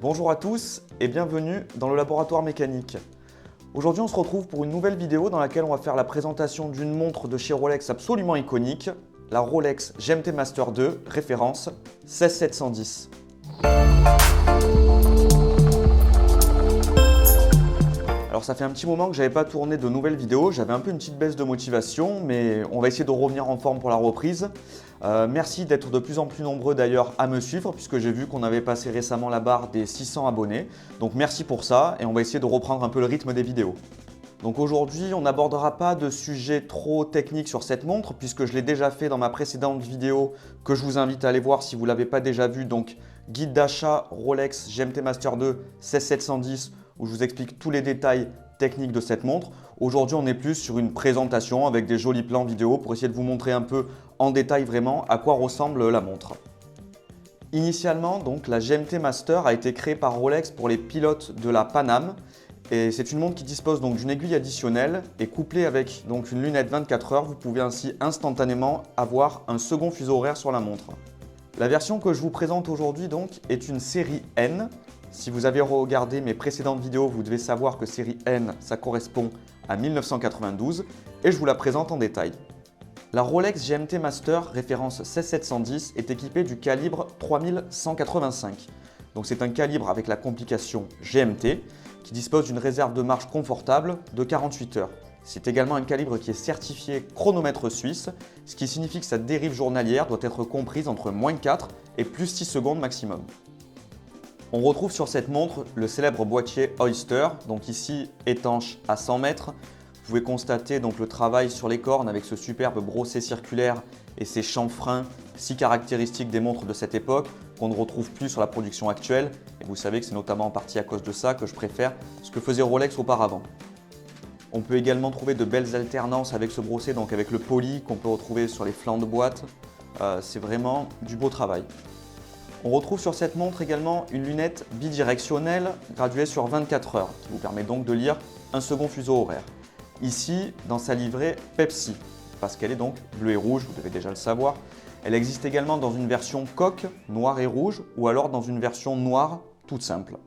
Bonjour à tous et bienvenue dans le laboratoire mécanique. Aujourd'hui on se retrouve pour une nouvelle vidéo dans laquelle on va faire la présentation d'une montre de chez Rolex absolument iconique, la Rolex GMT Master 2, référence 16710. Alors ça fait un petit moment que j'avais pas tourné de nouvelles vidéos, j'avais un peu une petite baisse de motivation, mais on va essayer de revenir en forme pour la reprise. Merci d'être de plus en plus nombreux d'ailleurs à me suivre, puisque j'ai vu qu'on avait passé récemment la barre des 600 abonnés. Donc merci pour ça, et on va essayer de reprendre un peu le rythme des vidéos. Donc aujourd'hui, on n'abordera pas de sujet trop technique sur cette montre, puisque je l'ai déjà fait dans ma précédente vidéo, que je vous invite à aller voir si vous ne l'avez pas déjà vue. Donc guide d'achat Rolex GMT Master 2 16710, où je vous explique tous les détails techniques de cette montre. Aujourd'hui, on est plus sur une présentation avec des jolis plans vidéo pour essayer de vous montrer un peu en détail vraiment à quoi ressemble la montre. Initialement, donc, la GMT Master a été créée par Rolex pour les pilotes de la Pan Am. Et c'est une montre qui dispose donc d'une aiguille additionnelle et couplée avec donc une lunette 24 heures, vous pouvez ainsi instantanément avoir un second fuseau horaire sur la montre. La version que je vous présente aujourd'hui donc est une série N. Si vous avez regardé mes précédentes vidéos, vous devez savoir que série N, ça correspond à 1992 et je vous la présente en détail. La Rolex GMT Master référence 16710 est équipée du calibre 3185. Donc c'est un calibre avec la complication GMT qui dispose d'une réserve de marche confortable de 48 heures. C'est également un calibre qui est certifié chronomètre suisse, ce qui signifie que sa dérive journalière doit être comprise entre -4 et +6 secondes maximum. On retrouve sur cette montre le célèbre boîtier Oyster, donc ici étanche à 100 mètres. Vous pouvez constater donc le travail sur les cornes avec ce superbe brochet circulaire et ces chanfreins si caractéristiques des montres de cette époque qu'on ne retrouve plus sur la production actuelle. Et vous savez que c'est notamment en partie à cause de ça que je préfère ce que faisait Rolex auparavant. On peut également trouver de belles alternances avec ce brochet, donc avec le poli qu'on peut retrouver sur les flancs de boîte. C'est vraiment du beau travail. On retrouve sur cette montre également une lunette bidirectionnelle graduée sur 24 heures qui vous permet donc de lire un second fuseau horaire. Ici, dans sa livrée Pepsi, parce qu'elle est donc bleue et rouge, vous devez déjà le savoir. Elle existe également dans une version coque, noire et rouge, ou alors dans une version noire, toute simple.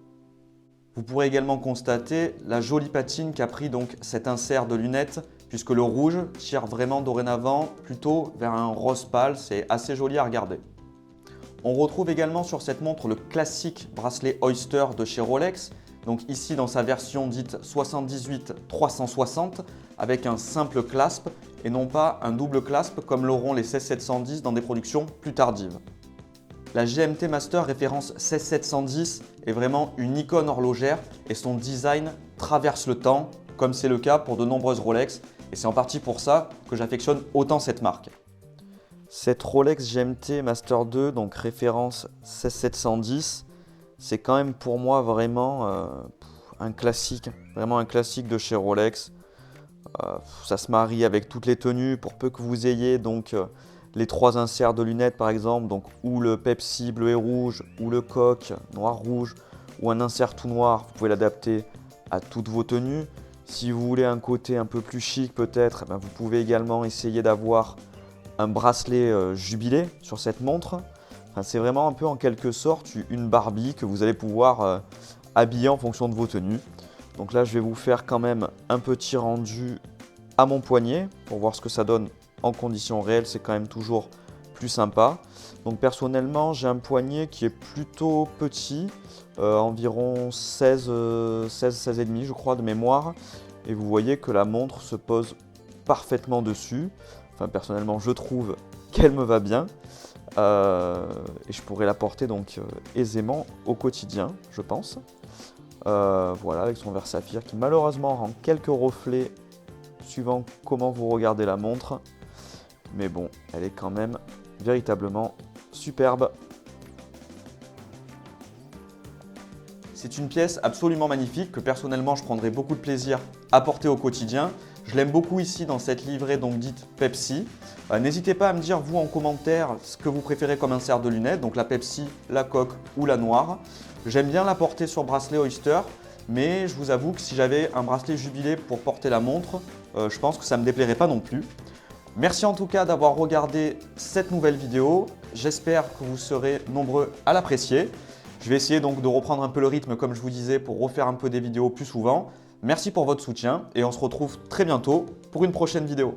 Vous pourrez également constater la jolie patine qu'a pris donc cet insert de lunettes, puisque le rouge tire vraiment dorénavant plutôt vers un rose pâle, c'est assez joli à regarder. On retrouve également sur cette montre le classique bracelet Oyster de chez Rolex, donc ici dans sa version dite 78-360 avec un simple clasp et non pas un double clasp comme l'auront les 16710 dans des productions plus tardives. La GMT Master référence 16710 est vraiment une icône horlogère et son design traverse le temps comme c'est le cas pour de nombreuses Rolex et c'est en partie pour ça que j'affectionne autant cette marque. Cette Rolex GMT Master 2, donc référence 16710, c'est quand même pour moi vraiment un classique, vraiment un classique de chez Rolex. Ça se marie avec toutes les tenues pour peu que vous ayez donc les trois inserts de lunettes par exemple, donc ou le Pepsi bleu et rouge, ou le coque noir-rouge, ou un insert tout noir, vous pouvez l'adapter à toutes vos tenues. Si vous voulez un côté un peu plus chic peut-être, vous pouvez également essayer d'avoir un bracelet jubilé sur cette montre. Enfin, c'est vraiment un peu en quelque sorte une Barbie que vous allez pouvoir habiller en fonction de vos tenues. Donc là, je vais vous faire quand même un petit rendu à mon poignet pour voir ce que ça donne en conditions réelles. C'est quand même toujours plus sympa. Donc personnellement, j'ai un poignet qui est plutôt petit, environ 16,5 je crois de mémoire. Et vous voyez que la montre se pose parfaitement dessus. Enfin, personnellement, je trouve qu'elle me va bien et je pourrais la porter donc aisément au quotidien, je pense. Voilà, avec son verre saphir qui malheureusement rend quelques reflets suivant comment vous regardez la montre. Mais bon, elle est quand même véritablement superbe. C'est une pièce absolument magnifique que personnellement je prendrai beaucoup de plaisir à porter au quotidien. Je l'aime beaucoup ici dans cette livrée donc dite Pepsi. N'hésitez pas à me dire vous en commentaire ce que vous préférez comme insert de lunettes, donc la Pepsi, la coque ou la noire. J'aime bien la porter sur bracelet Oyster, mais je vous avoue que si j'avais un bracelet jubilé pour porter la montre, je pense que ça ne me déplairait pas non plus. Merci en tout cas d'avoir regardé cette nouvelle vidéo. J'espère que vous serez nombreux à l'apprécier. Je vais essayer donc de reprendre un peu le rythme comme je vous disais pour refaire un peu des vidéos plus souvent. Merci pour votre soutien et on se retrouve très bientôt pour une prochaine vidéo.